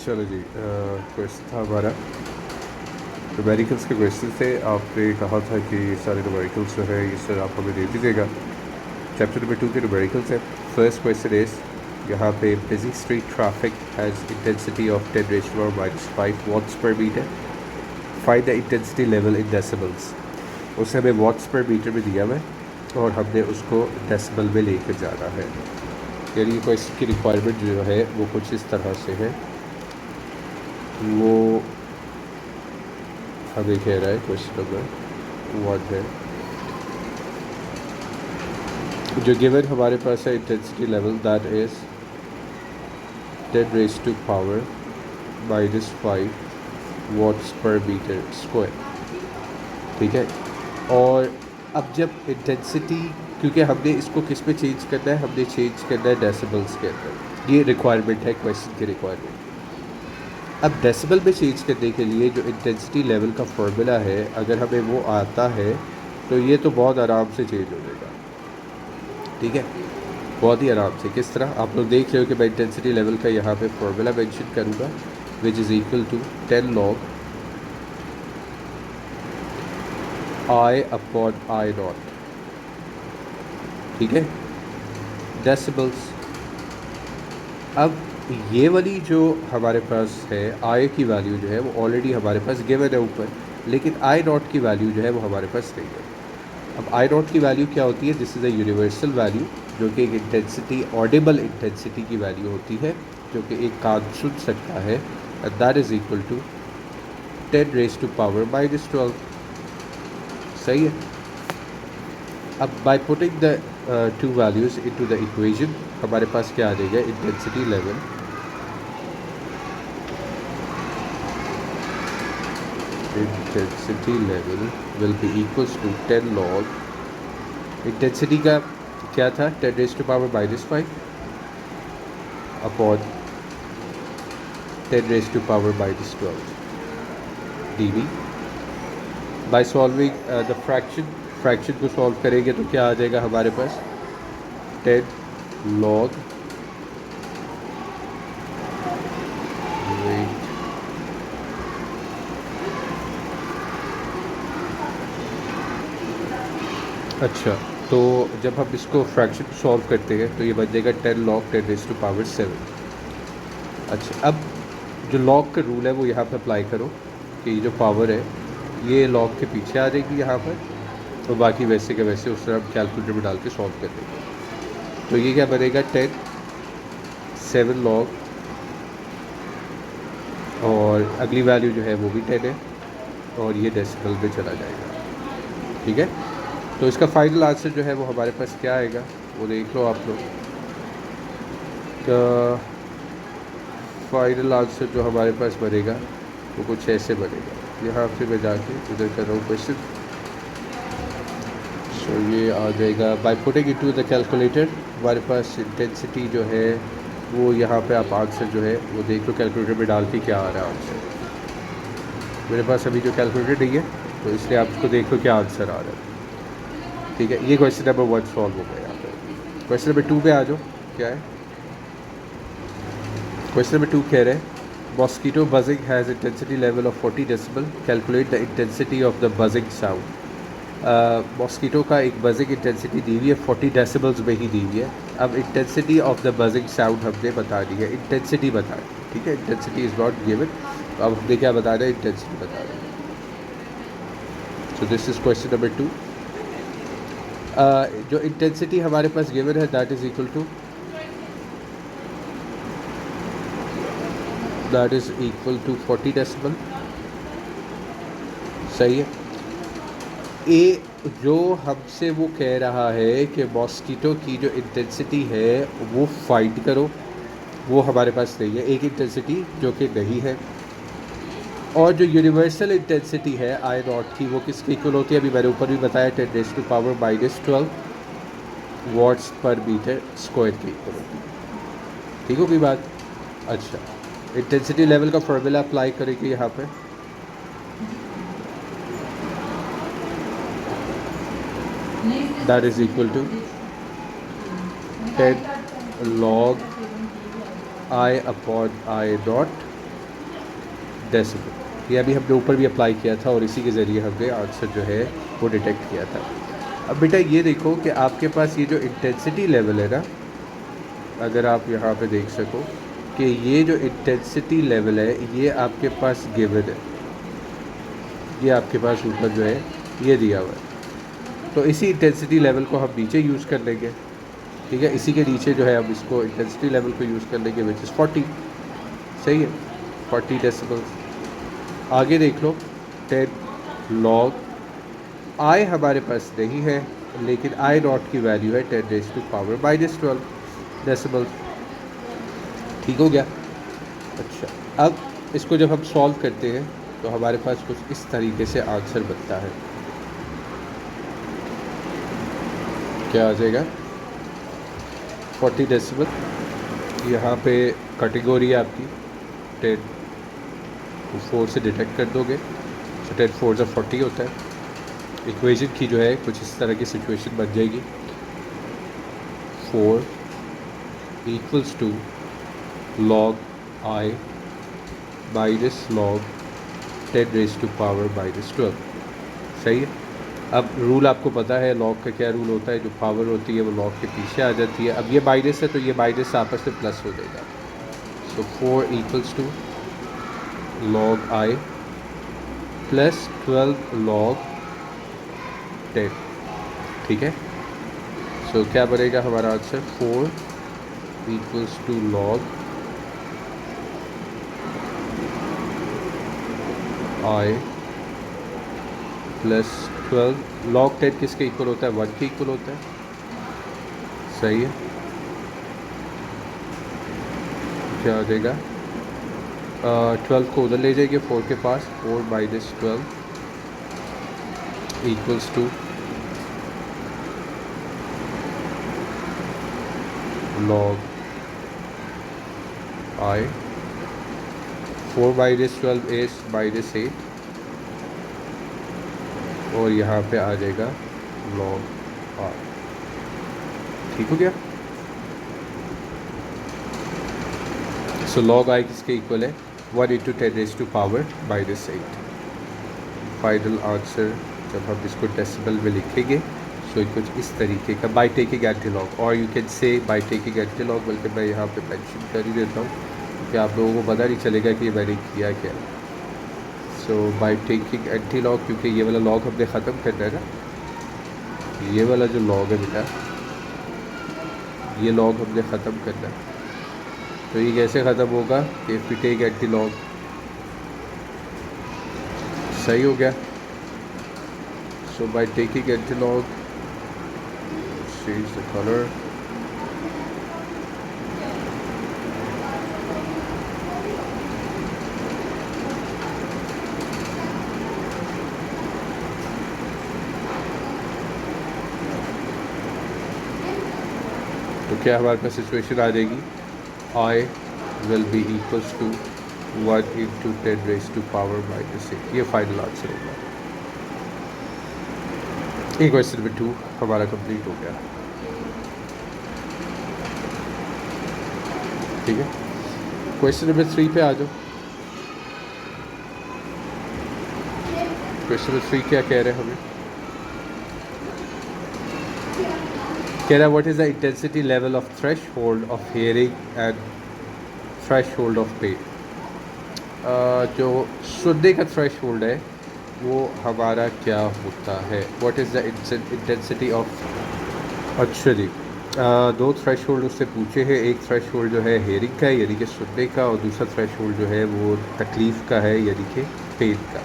चलो जी, क्वेश्चन था हमारा न्यूमेरिकल्स के क्वेश्चन थे। आपने कहा था कि ये सारे न्यूमेरिकल्स जो है ये सर आप हमें दे दीजिएगा। चैप्टर नंबर 2 के न्यूमेरिकल्स है। फर्स्ट क्वेश्चन इज यहाँ पे busy street traffic has intensity of 10⁻⁵ watts per metre. Find the intensity level in decibels. उसे हमें वॉट्स पर मीटर में दिया हुआ है और हमने उसको डेसिबल में लेकर जाना है। यानी क्वेश्चन की रिक्वायरमेंट जो है वो कुछ इस तरह से है। वो हमें कह रहा है क्वेश्चन नंबर 1 है जो गिवन हमारे पास है intensity level that is 10⁻⁵ watts per metre square. ठीक है, और अब जब इंटेंसिटी, क्योंकि हमने इसको किस पे चेंज करना है, हमने चेंज करना है डेसिबल्स के अंदर। ये रिक्वायरमेंट है क्वेश्चन की रिक्वायरमेंट। अब डेसिबल में चेंज करने के लिए जो इंटेंसिटी लेवल का फॉर्मूला है, अगर हमें वो आता है तो ये तो बहुत आराम से चेंज हो जाएगा। ठीक है, बहुत ही आराम से। किस तरह, आप लोग देख रहे हो कि मैं इंटेंसिटी लेवल का यहाँ पे फॉर्मूला मेंशन करूँगा which is equal to 10 log I/I0। ठीक है, डेसिबल्स। अब ये वाली जो हमारे पास है I की वैल्यू जो है वो ऑलरेडी हमारे पास गिवन है ऊपर, लेकिन I0 की वैल्यू जो है वो हमारे पास नहीं है। अब I0 की वैल्यू क्या होती है? This is a universal value जो कि एक इंटेंसिटी, ऑडिबल इंटेंसिटी की वैल्यू होती है जो कि एक कान सुन सकता है। That is equal to 10⁻⁻12। सही है। अब by putting the two values into the equation हमारे पास क्या आ जाएगा? Intensity level will be equals to 10 log। Intensity का क्या था? 10⁻⁻5 upon 10⁻⁻12 dV। By solving the fraction को सॉल्व करेंगे तो क्या आ जाएगा हमारे पास? 10 log वेट अच्छा, तो जब हम इसको फ्रैक्शन सॉल्व करते हैं तो ये बन जाएगा 10 log 10⁻7। अच्छा, अब जो लॉग का रूल है वो यहाँ पे अप्लाई करो कि ये जो पावर है ये लॉग के पीछे आ जाएगी यहाँ पर, तो बाकी वैसे के वैसे उस तरह कैलकुलेटर में डाल के सॉल्व कर देंगे। तो ये क्या बनेगा? 7 log और अगली वैल्यू जो है वो भी 10 है और ये डेसिबल में चला जाएगा। ठीक है, तो इसका फाइनल आंसर जो है वो हमारे पास क्या आएगा वो देख लो आप लोग। फाइनल आंसर जो हमारे पास बनेगा वो कुछ ऐसे बनेगा। यहाँ से मैं जाके इधर कर रहा हूँ क्वेश्चन। सो ये आ जाएगा by putting into the calculator. हमारे पास इंटेंसिटी जो है वो यहाँ पे आप आंसर जो है वो देख लो कैलकुलेटर में डाल के क्या आ रहा है आंसर। मेरे पास अभी जो कैलकुलेटर नहीं है तो इसलिए आप उसको देख लो क्या आंसर आ रहा है। ठीक है, ये क्वेश्चन नंबर 1 सॉल्व हो गया यहाँ पे। क्वेश्चन नंबर 2 पे आ जाओ। क्या है क्वेश्चन नंबर 2? कह रहे हैं mosquito buzzing has intensity level of 40 decibel. Calculate the intensity of the buzzing sound. Mosquito का एक बजिंग इंटेंसिटी दी हुई है 40 डेसिबल्स में ही दी हुई है। अब intensity of the buzzing sound हमने बता दी है, इंटेंसिटी बता दी। ठीक है, इंटेंसिटी इज़ नॉट गिवन, तो अब हमने क्या बता रहे हैं? इंटेंसिटी बता रहे हैं। So this is question number 2। जो इंटेंसिटी हमारे पास गिवन है that is equal to 40 decibel. सही है। ए जो हमसे वो कह रहा है कि मॉस्कीटो की जो इंटेंसिटी है वो फाइंड करो, वो हमारे पास नहीं है। एक इंटेंसिटी जो कि नहीं है, और जो यूनिवर्सल इंटेंसिटी है I0 की वो किसके इक्वल होती है? अभी मैंने ऊपर भी बताया 10⁻⁻12 वॉट्स पर मीटर स्क्वायर के इक्वल होती है। ठीक होगी बात? अच्छा, इंटेंसिटी लेवल का फॉर्मूला अप्लाई करेंगे यहाँ पे। That is equal to 10 log I/I0 decibel. ये अभी हमने ऊपर भी अप्लाई किया था और इसी के ज़रिए हमने आंसर जो है वो डिटेक्ट किया था। अब बेटा ये देखो कि आपके पास ये जो इंटेंसिटी लेवल है ना, अगर आप यहाँ पे देख सको कि ये जो इंटेंसिटी लेवल है ये आपके पास गिवन है, ये आपके पास ऊपर जो है ये दिया हुआ है। तो इसी इंटेंसिटी लेवल को हम नीचे यूज़ कर लेंगे, ठीक है। इसी के नीचे जो है हम इसको इंटेंसिटी लेवल को यूज़ कर लेंगे विच इज़ 40, सही है, 40 डेसिबल्स। आगे देख लो 10 लॉग आई हमारे पास नहीं है, लेकिन आई नॉट की वैल्यू है 10⁻⁻12 डेसिबल्स, ठीक हो गया। अच्छा, अब इसको जब हम सॉल्व करते हैं तो हमारे पास कुछ इस तरीके से आंसर बनता है। क्या आ जाएगा? 40 डेसिबल। यहाँ पे कैटेगरी है आपकी 10 को 4 से डिटेक्ट कर दोगे, तो 10 4 से 40 होता है। इक्वेशन की जो है कुछ इस तरह की सिचुएशन बन जाएगी, 4 equals to log I minus log 10⁻⁻12, सही है। अब रूल आपको पता है लॉग का क्या रूल होता है, जो पावर होती है वो लॉग के पीछे आ जाती है। अब ये माइनस है तो ये माइनस आपस में प्लस हो जाएगा। So 4 equals to log I plus 12 log 10, ठीक है। सो क्या बनेगा हमारा answer? 4 equals to log I plus 12 log 10 किसके इक्वल होता है? 1 के इक्वल होता है, सही है। क्या आ जाएगा? 12 को उधर ले जाएंगे 4 के पास, 4 minus 12 equals to log I, 4 minus 12 is -8 और यहाँ पे आ जाएगा लॉग आर, ठीक हो गया। सो लॉग आई किसके इक्वल है? 1 × 10⁻⁻8। फाइनल आंसर जब हम इसको डेसिबल में लिखेंगे सो कुछ इस तरीके का, बाय टेकिंग एंटीलॉग, और you can say by taking antilog, बल्कि मैं यहाँ पे मेंशन कर ही देता हूँ कि आप लोगों को पता नहीं चलेगा कि मैंने किया क्या। सो बाय टेकिंग एंटीलॉग, क्योंकि ये वाला लॉग हमने ख़त्म करना है ना, ये वाला जो लॉग है बेटा, ये लॉग हमने ख़त्म करना है। तो ये कैसे ख़त्म होगा कि इफ वी टेक एंटीलॉग, सही हो गया। So by taking antilog, change the color, तो क्या हमारे पास सिचुएशन आ जाएगी? I will be equals to 1 × 10⁻⁻8। ये फाइनल आंसर होगा। ये क्वेश्चन नंबर 2 हमारा कंप्लीट हो गया, ठीक है। क्वेश्चन नंबर 3 पे आ जाओ। क्वेश्चन नंबर 3 क्या कह रहे हैं हमें? कह रहा है what is the intensity level of threshold of hearing and threshold of pain. जो सुनने का थ्रेशहोल्ड है वो हमारा क्या होता है? What is the intensity of, अच्छा जी, दो थ्रेशहोल्ड उससे पूछे हैं। एक थ्रेशहोल्ड जो है हेयरिंग का है यानी कि सुनने का, और दूसरा थ्रेशहोल्ड जो है वो तकलीफ़ का है यानी कि पेन का।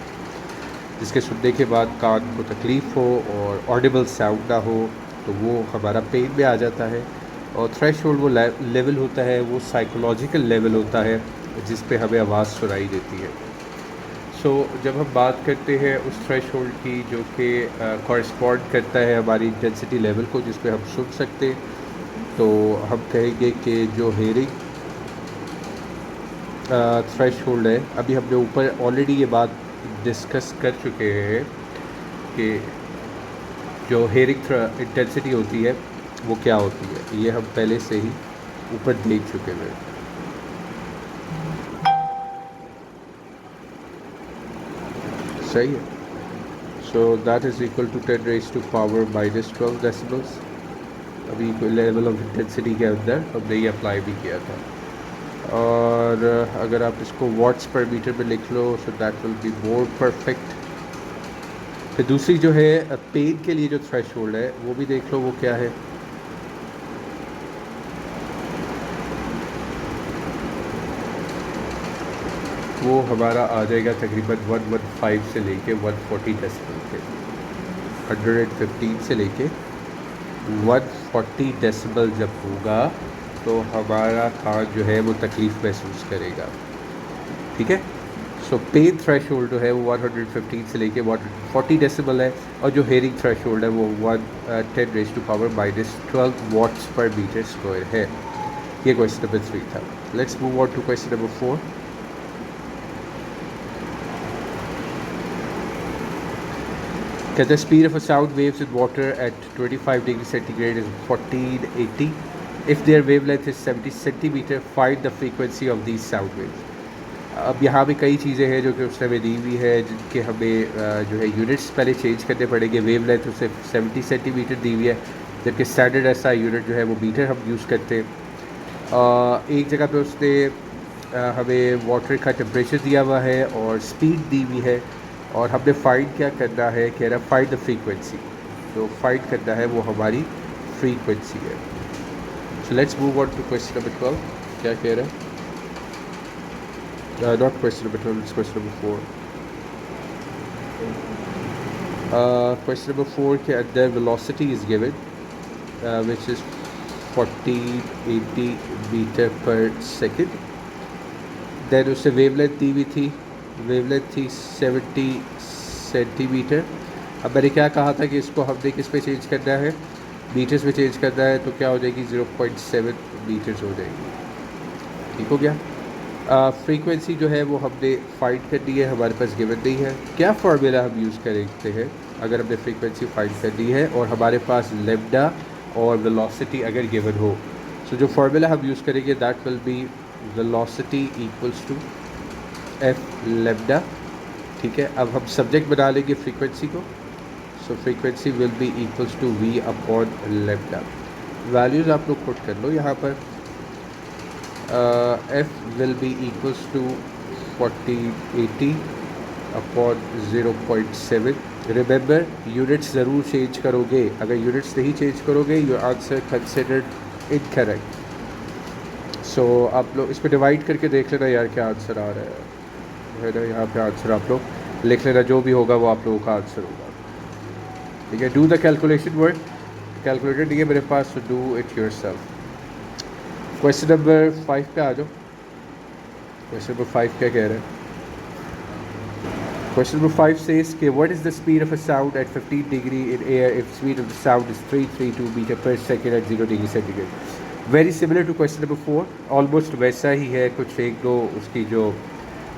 जिसके सुनने के बाद कान को तकलीफ़ हो और ऑडिबल साउंड ना हो तो वो हमारा पेन में आ जाता है। और थ्रेशहोल्ड वो लेवल होता है, वो साइकोलॉजिकल लेवल होता है जिस पे हमें आवाज़ सुनाई देती है। सो जब हम बात करते हैं उस थ्रेशहोल्ड की जो कि कॉरस्पॉन्ड करता है हमारी इंटेंसिटी लेवल को जिस पे हम सुन सकते हैं, तो हम कहेंगे कि जो हेयरिंग थ्रेशहोल्ड है, अभी हमने ऊपर ऑलरेडी ये बात डिस्कस कर चुके हैं कि जो हेयरिंग इंटेंसिटी होती है वो क्या होती है, ये हम पहले से ही ऊपर देख चुके हैं। सही है. So that is equal to 10 raised to power minus 12 decibels. अभी कोई लेवल ऑफ इंटेंसिटी के अंदर हमने ये अप्लाई भी किया था. और अगर आप इसको वॉट्स पर मीटर में लिख लो so that will be more perfect. फिर दूसरी जो है पेन के लिए जो थ्रेश होल्ड है वो भी देख लो वो क्या है. वो हमारा आ जाएगा तकरीबन 115 से लेके 140 डेसिबल के. 115 से लेके 140 डेसिबल जब होगा तो हमारा कान जो है वो तकलीफ़ महसूस करेगा. ठीक है. सो पेन थ्रेश होल्ड जो है वो 115 से लेके 140 डेसिबल है और जो हेयरिंग थ्रेश होल्ड है वो 10 raise to power minus 12 watts per metre square है. ये क्वेश्चन नंबर 3 था. Let's move on to question number 4. The speed of a sound waves in water at 25 degrees centigrade is 1480. If their wavelength is 70 centimeter, find the frequency of these sound waves. अब यहाँ पे कई चीज़ें हैं जो कि उसने हमें दी हुई है जिनके हमें जो है यूनिट्स पहले चेंज करने पड़ेंगे. वेवलेंथ उसे 70 सेंटीमीटर दी हुई है जबकि स्टैंडर्ड ऐसा यूनिट जो है वो मीटर हम यूज़ करते हैं. एक जगह पे उसने हमें वाटर का टेम्परेचर दिया हुआ है और स्पीड दी हुई है और हमने फाइंड क्या करना है. कह रहा है फाइंड द फ्रीक्वेंसी. तो फाइंड करना है वो हमारी फ्रीक्वेंसी है. So let's move on to question number 12. क्या कह रहा है. Not question number 12, it's question number 4. Question number 4 के अंदर velocity is given which is 1480 metre per second. Then उससे वेवलेंथ दी हुई थी. वेवलेंथ थी 70 सेंटीमीटर. अब मैंने क्या कहा था कि इसको हमने किस पे चेंज करना है. मीटर्स में चेंज करना है तो क्या हो जाएगी 0.7 मीटर्स हो जाएगी. ठीक हो गया. फ्रीक्वेंसी जो है वो हमने फाइंड करनी है. हमारे पास गिवन नहीं है. क्या फार्मूला हम यूज़ करते हैं अगर हमने फ्रीक्वेंसी फाइंड करनी है और हमारे पास लेम्डा और वेलोसिटी अगर गिवन हो. सो जो फार्मूला हम यूज़ करेंगे that will be velocity equals to f lambda. ठीक है. अब हम सब्जेक्ट बना लेंगे फ्रीक्वेंसी को. So frequency will be equals to we upon lambda. Values आप लोग पुट कर लो यहाँ पर. F will be equals to 1480 upon 0.7. Remember units ज़रूर चेंज करोगे. अगर यूनिट्स नहीं चेंज करोगे your answer considered incorrect. So आप लोग इस पर डिवाइड करके देख लेना यार क्या आंसर आ रहा है ना. यहाँ पे आंसर आप लोग लिख लेना. जो भी होगा वो आप लोगों का आंसर होगा. ठीक है. Do the calculation work. Calculator नहीं है मेरे पास तो do it yourself. Question number 5 पे आ जाओ. क्वेश्चन नंबर 5 क्या कह रहे हैं. क्वेश्चन नंबर 5 says कि what is the speed of a sound at 15 degree in air if speed of the sound is 332 meter per second at 0 degree centigrade. Very similar to question number 4. Almost वैसा ही है. कुछ एक दो उसकी जो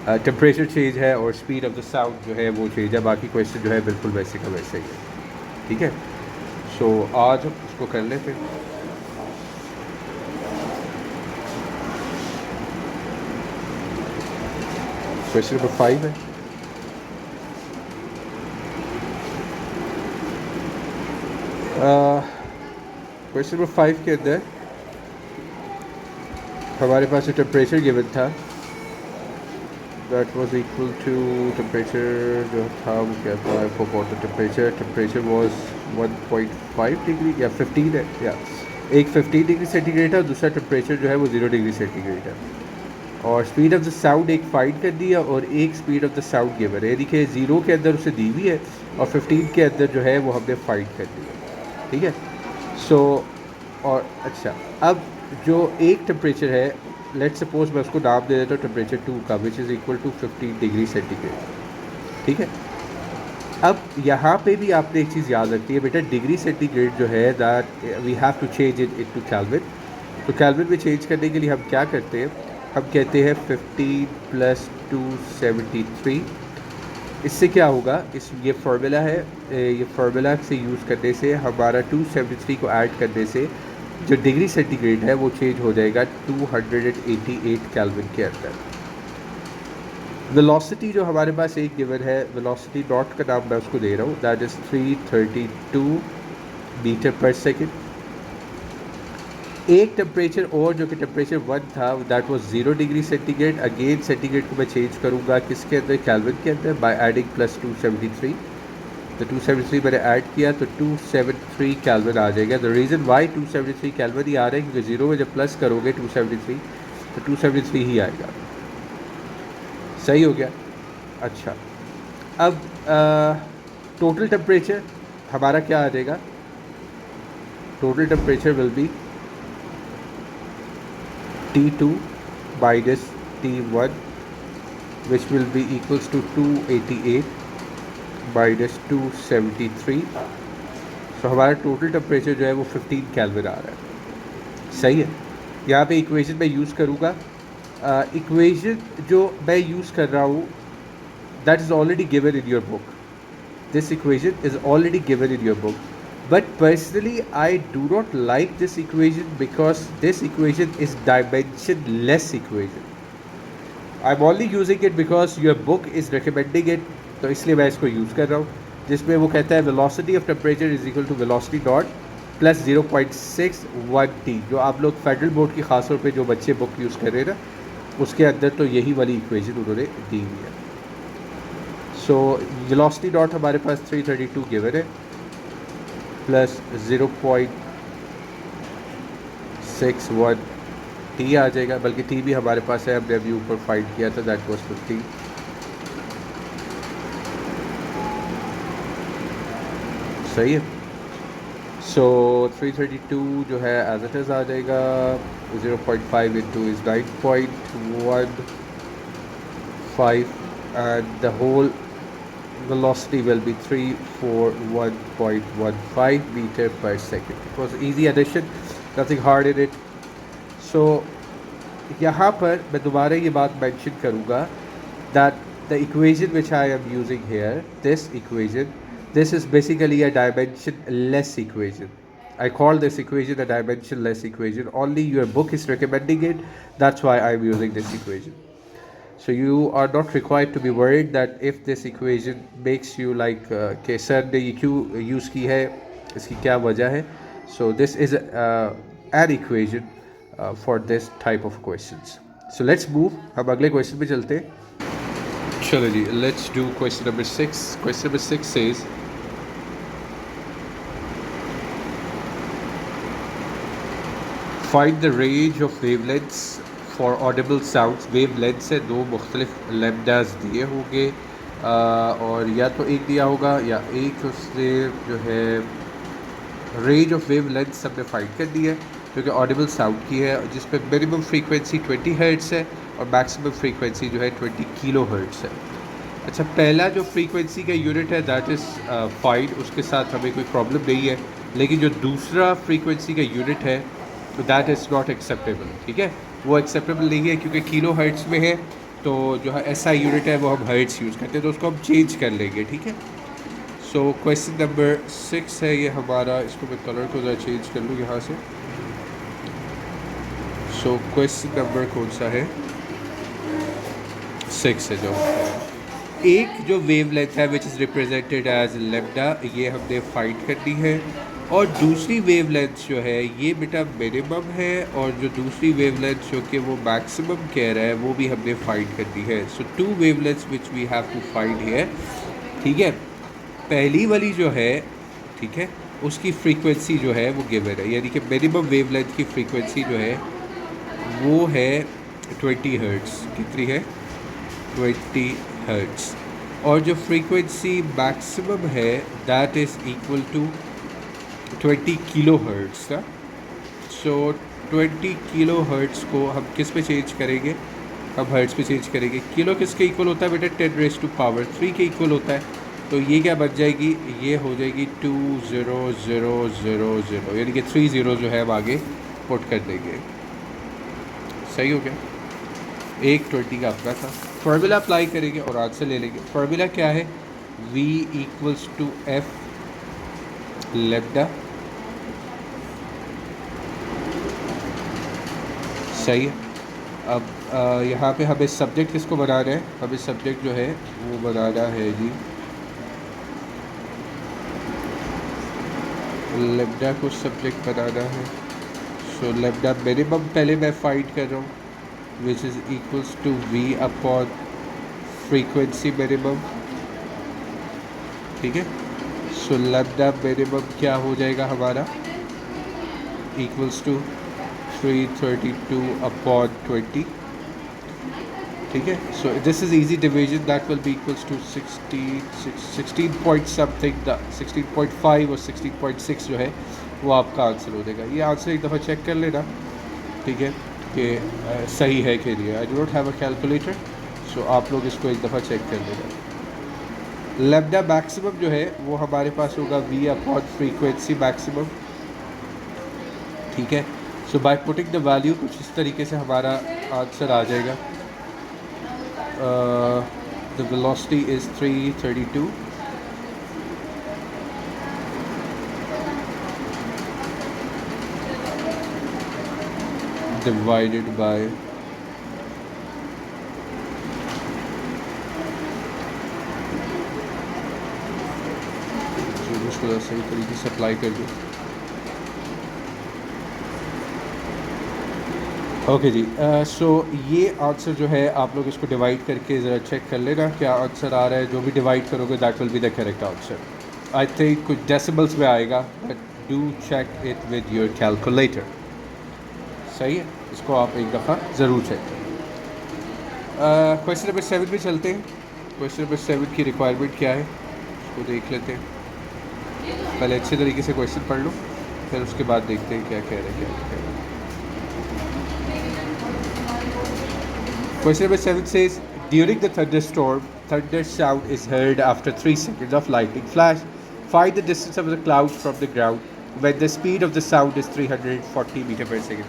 temperature change है और स्पीड ऑफ द साउंड जो है वो चेंज है. बाकी क्वेश्चन जो है बिल्कुल वैसे का वैसा ही है. ठीक है. सो आज उसको कर लेते हैं. क्वेश्चन नंबर 5 है. क्वेश्चन नंबर 5 के अंदर हमारे पास जो टेम्परेचर गिवन था that was equal to temperature जो था वो क्या था. I forgot the temperature. Temperature was 1.5 degree या 15 है या एक 15 डिग्री सेंटीग्रेड है और दूसरा टेम्परेचर जो है वो 0 डिग्री सेंटीग्रेड है. और स्पीड ऑफ द साउंड एक फाइंड कर दी है और एक speed of the sound given है. यानी कि 0 के अंदर उसे दी हुई है और 15 के अंदर जो है वो हमने फाइंड कर दी है. ठीक है. सो और अच्छा अब जो एक टेम्परेचर है लेट्स सपोज मैं उसको नाम दे देता हूँ टेम्परेचर 2 का which is equal to 15 degree centigrade. ठीक है. अब यहाँ पे भी आपने एक चीज़ याद रखती है बेटा. डिग्री सेंटीग्रेड जो है that we have to change it to kelvin. तो कैल्विन में चेंज करने के लिए हम क्या करते हैं. हम कहते हैं 15 + 273. इससे क्या होगा. इस ये फार्मूला है. ये फार्मूला से यूज़ करने से हमारा 273 को ऐड करने से जो डिग्री सेंटीग्रेड है वो चेंज हो जाएगा 288 केल्विन के अंदर. वेलोसिटी जो हमारे पास एक गिवन है, वेलोसिटी डॉट का नाम मैं उसको दे रहा हूँ, that is 332 metre per second. एक टेम्परेचर और जो कि टेम्परेचर 1 था, that was 0 degree centigrade. Again centigrade को मैं चेंज करूँगा किसके अंदर, केल्विन के अंदर, बाय एडिंग प्लस 273। तो 273 मैंने ऐड किया तो 273 केल्विन आ जाएगा। द रीज़न वाई 273 केल्विन ही आ रहा है क्योंकि ज़ीरो में जब प्लस करोगे 273 तो 273 ही आएगा। सही हो गया। अच्छा, अब टोटल टेम्परेचर हमारा क्या आ जाएगा, total temperature will be T2 minus T1 which will be equals to 288 minus 273। सो हमारा टोटल टेम्परेचर जो है वो 15 केल्विन आ रहा है। सही है। यहाँ पे इक्वेशन मैं यूज़ करूँगा, इक्वेशन जो मैं यूज़ कर रहा हूँ that is already given in your book, this equation is already given in your book, but personally I do not like this equation because this equation is dimensionless equation. I'm only using it because your book is recommending it, तो इसलिए मैं इसको use कर रहा हूँ, जिसमें वो कहता है velocity of temperature is equal to velocity dot plus 0.61 t, जो आप लोग फेडरल बोर्ड की ख़ास तौर पे जो बच्चे बुक यूज़ कर रहे हैं ना, उसके अंदर तो यही वाली इक्वेशन उन्होंने दी हुई है। सो वेलोसिटी डॉट हमारे पास 332 गिवन है प्लस 0.61 टी आ जाएगा, बल्कि टी भी हमारे पास है, हमने अभी ऊपर फाइंड किया था, दैट वाज 15। सही है। सो 332 जो है एज इट इज़ आ जाएगा, 0.5 into is 9.15 and the whole velocity will be 341.15 meter per second. It was easy addition, nothing hard in it. So यहाँ पर मैं दोबारा ये बात mention करूँगा that the equation which I am using here, this equation, this is basically a dimensionless equation. I call this equation a dimensionless equation. Only your book is recommending it. That's why I'm using this equation. So you are not required to be worried that if this equation makes you like कि sir ने ये क्यों use की है, इसकी क्या वजह है। So this is an equation for this type of questions. So let's move, हम अगले क्वेश्चन पे चलते हैं। चलो जी, let's do question number 6. Question number 6 says find the range of wavelengths for Audible sounds. Wave length से दो मुख्तलिफ लैम्डास दिए होंगे, और या तो एक दिया होगा या एक उससे जो है रेंज ऑफ वेव लेंथ हमने फाइंड कर दी है जो कि ऑडिबल साउंड की है, जिस पे मिनिमम फ्रीक्वेंसी 20 हर्ट्ज़ है और मैक्सिमम फ्रीक्वेंसी जो है 20 किलो हर्ट्ज़ है। अच्छा, पहला जो फ्रीक्वेंसी का यूनिट है दैट इज़ फाइंड, उसके साथ हमें कोई प्रॉब्लम नहीं है, लेकिन जो दूसरा फ्रीक्वेंसी का यूनिट है तो दैट इज़ नॉट एक्सेप्टेबल। ठीक है, वो एक्सेप्टेबल नहीं है क्योंकि किलो हर्ट्ज़ में है, तो जो है ऐसा यूनिट है वो हम हर्ट्ज़ यूज़ करते हैं, तो उसको हम चेंज कर लेंगे। ठीक है। सो क्वेश्चन नंबर 6 है ये हमारा, इसको मैं कलर को ज़रा चेंज कर लूँ यहाँ से। सो क्वेश्चन नंबर कौन सा है, 6 है। जो एक जो वेव लेंथ है which is represented as lambda, ये हमने फाइंड करनी है, और दूसरी वेव लेंथ जो है ये बेटा मिनिमम है, और जो दूसरी वेव लेंथ जो कि वो मैक्सिमम कह रहा है वो भी हमने फाइंड करनी है। So 2 wavelengths which we have to find here. ठीक है, पहली वाली जो है, ठीक है, उसकी फ्रीक्वेंसी जो है वो गिवन है, यानी कि मिनिमम वेव लेंथ की फ्रीक्वेंसी जो है वो है 20 हर्ट्ज़। कितनी है, 20 हर्ट्ज़। और जो फ्रीक्वेंसी मैक्सिमम है that is equal to 20 kilohertz का। सो 20 किलो हर्ट्ज़ को हम किस पे चेंज करेंगे, हम हर्ट्ज़ पे चेंज करेंगे। किलो किसके इक्वल होता है बेटा, 10⁻³ के इक्वल होता है, तो ये क्या बन जाएगी, ये हो जाएगी 20000, यानी कि 30 जो है हम आगे पुट कर देंगे। सही हो गया, एक 20 का अपना था। फार्मूला अप्लाई करेंगे और आंसर ले लेंगे। फार्मूला क्या है, V = F लैम्डा। सही है। अब यहाँ पे हमें सब्जेक्ट किसको बनाना है, हमें सब्जेक्ट जो है वो बनाना है जी लेमडा को सब्जेक्ट बनाना है। सो लेमडा मिनिमम पहले मैं फाइंड कर रहा हूँ which is equals to we upon frequency minimum, ठीक है। सो लेमडा मिनिमम क्या हो जाएगा हमारा, इक्वल्स टू 332 अपॉन 20, ठीक है। So this is easy division, that will be equals to 16 point something, 16.5 और 16.6 जो है वो आपका आंसर हो जाएगा। ये आंसर एक दफ़ा चेक कर लेना, ठीक है, कि सही है कि नहीं। I do not have a calculator, so आप लोग इसको एक दफ़ा चेक कर लेना। लेमडा मैक्सिमम जो है वो हमारे पास होगा वी अपॉन फ्रीक्वेंसी मैक्सिमम, ठीक है। सो बाय पुटिंग द वैल्यू कुछ इस तरीके से हमारा आंसर आ जाएगा। The velocity is 332 divided by इसको सही तरीके से अप्लाई कर दूँ। ओके जी, सो ये आंसर जो है आप लोग इसको डिवाइड करके ज़रा चेक कर लेना क्या आंसर आ रहा है। जो भी डिवाइड करोगे that will be the correct answer. I think कुछ डेसिमल्स में आएगा, but do check it with your calculator. सही है, इसको आप एक दफ़ा ज़रूर चेक करें। क्वेश्चन नंबर 7 पे चलते हैं। क्वेश्चन नंबर 7 की रिक्वायरमेंट क्या है उसको देख लेते हैं। पहले अच्छे तरीके से क्वेश्चन पढ़ लो, फिर उसके बाद देखते हैं क्या कह रहे हैं क्या कह रहे हैं। Question number 7 says, during the thunderstorm, thunder sound is heard after 3 seconds of lightning flash. Find the distance of the cloud from the ground when the speed of the sound is 340 meter per second.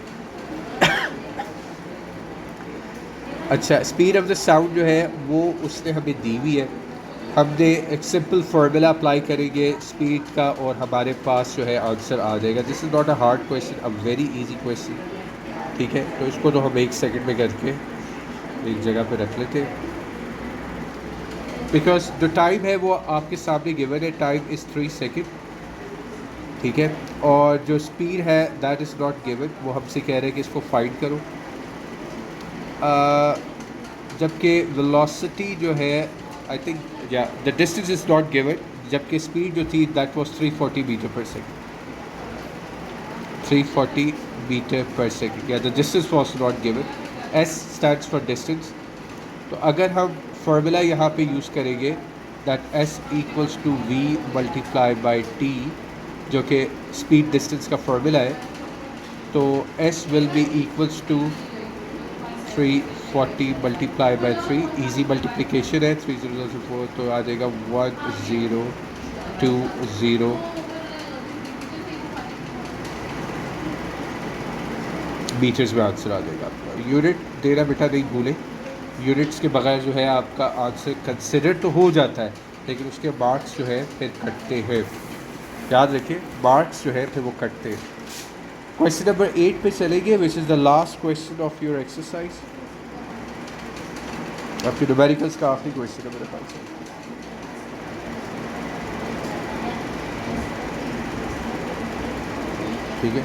अच्छा, speed of the sound जो है वो उसने हमें दी हुई है। हमने एक सिंपल फार्मूला अप्लाई करेंगे स्पीड का और हमारे पास जो है आंसर आ जाएगा। This is not a hard question, a very easy question, ठीक है। तो इसको तो हम एक सेकंड में करके एक जगह पे रख लेते हैं, बिकॉज जो टाइम है वो आपके सामने गिवन है, टाइम इज़ 3 सेकेंड, ठीक है। और जो स्पीड है दैट इज़ नॉट गिवन, वो हमसे कह रहे हैं कि इसको फाइंड करो। जबकि वेलोसिटी जो है आई थिंक या the distance is not given, जबकि स्पीड जो थी that was 340 metre per second, 340 metre per second, या the distance was not given. S stands for distance. तो अगर हम फार्मूला यहाँ पे यूज़ करेंगे that S equals to V multiply by T, जो कि स्पीड डिस्टेंस का फार्मूला है, तो S will be equals to 340 multiply by 3, easy multiplication है, 3004 तो आ जाएगा 1020 मीटर्स में आंसर आ जाएगा आपका। यूनिट देना बेटा नहीं भूलें, यूनिट्स के बगैर जो है आपका आंसर कंसिडर तो हो जाता है, लेकिन उसके मार्क्स जो है फिर कटते हैं। याद रखिए, मार्क्स जो है फिर वो कटते हैं। क्वेश्चन नंबर 8 पे चलेंगे, which is the last question of your exercise. आपके न्यूमेरिकल्स का आखिरी क्वेश्चन है मेरे ख्याल से, ठीक है।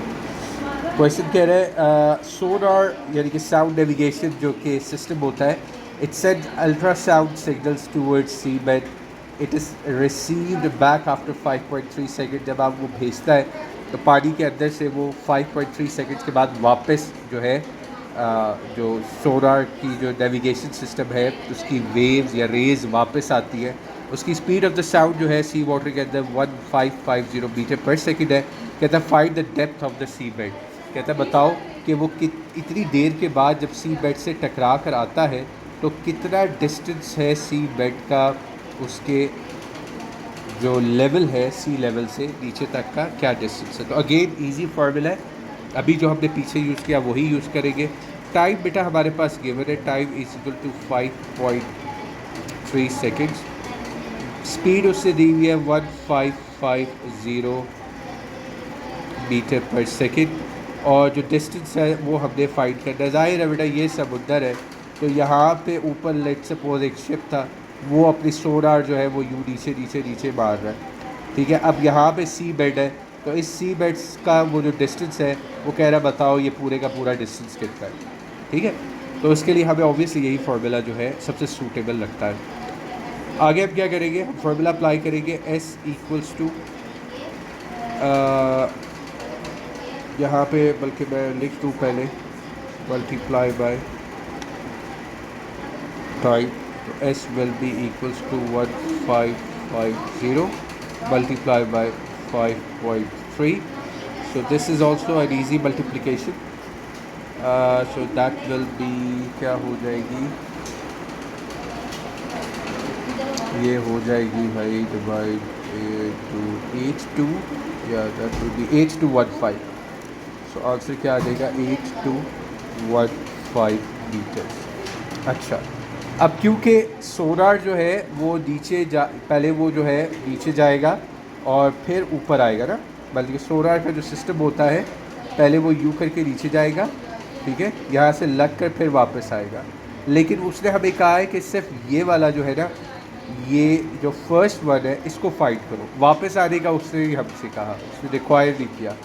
क्वेश्चन कह रहे हैं सोनार यानी कि साउंड नेविगेशन जो कि सिस्टम होता है, it send ultrasound signals towards sea bed, it is received back after 5.3 second. जब आप वो भेजता है तो पानी के अंदर से वो 5.3 सेकेंड्स के बाद वापस जो है जो सोनार की जो नेविगेशन सिस्टम है उसकी वेव्स या रेज वापस आती है। उसकी स्पीड ऑफ द साउंड जो है सी वाटर के अंदर 1550 मीटर पर सेकेंड है। कहता है find the depth of the sea bed. कहता है बताओ कि वो इतनी देर के बाद जब सी बेड से टकरा कर आता है तो कितना डिस्टेंस है सी बेड का, उसके जो लेवल है सी लेवल से नीचे तक का क्या डिस्टेंस है। तो अगेन इजी फार्मूला है, अभी जो हमने पीछे यूज़ किया वही यूज़ करेंगे। टाइम बेटा हमारे पास गिवन है, time is equal to 5.3 seconds. Speed उससे दी हुई है 1550 मीटर पर सेकेंड, और जो डिस्टेंस है वो हमने फाइंड करना है। ज़ाहिर है बेटा ये समुंदर है, तो यहाँ पे ऊपर लेट सपोज एक शिप था, वो अपनी सोनार जो है वो यूँ नीचे नीचे नीचे मार रहा है, ठीक है। अब यहाँ पे सी बेड है, तो इस सी बेड्स का वो जो डिस्टेंस है वो कह रहा बताओ ये पूरे का पूरा डिस्टेंस कितना है, ठीक है। तो उसके लिए हमें ऑब्वियसली यही फार्मूला जो है सबसे सूटेबल लगता है। आगे अब क्या करेंगे, हम फार्मूला अप्लाई करेंगे S इक्वल्स टू, यहाँ पे बल्कि मैं लिख दूँ पहले, मल्टीप्लाई बाय टाइम, तो S will be equals to 1550 multiplied by 5.3. So this is also an easy multiplication. So that will be क्या हो जाएगी, ये हो जाएगी भाई डिवाइड टू H2, या that will B H215. So answer क्या आ जाएगा, H215 लीटर्स। अच्छा, अब क्योंकि सोनार जो है वो नीचे पहले वो जो है नीचे जाएगा और फिर ऊपर आएगा ना, बल्कि सोनार का जो सिस्टम होता है पहले वो यूँ करके नीचे जाएगा, ठीक है, यहाँ से लग कर फिर वापस आएगा। लेकिन उसने हमें कहा है कि सिर्फ ये वाला जो है ना, ये जो फर्स्ट वन है इसको फाइंड करो, वापस आने का उसने ही हमसे कहा, उसने रिक्वायर नहीं किया,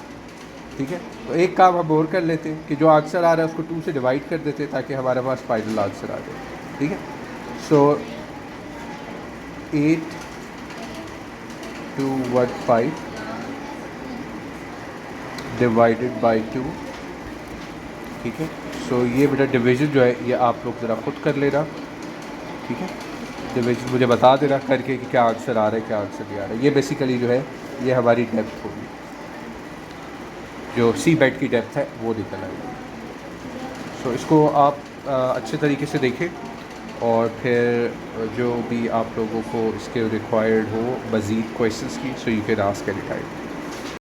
ठीक है। तो एक काम हम और कर लेते हैं कि जो आंसर आ रहा है उसको 2 से डिवाइड कर देते ताकि हमारे पास फाइनल आंसर आ जाए, ठीक है। सो 8215 डिवाइडेड बाय 2, ठीक है। सो ये बेटा डिवीज़न जो है ये आप लोग ज़रा खुद कर लेना, ठीक है। डिवीज़न मुझे बता देना करके कि क्या आंसर आ रहा है क्या आंसर नहीं आ रहा है। ये बेसिकली जो है ये हमारी डेप्थ होगी, जो सी बेड की डेप्थ है वो निकल आएगी। सो इसको आप अच्छे तरीके से देखें और फिर जो भी आप लोगों को इसके रिक्वायर्ड हो मज़ीद क्वेश्चंस की, so you can ask any time.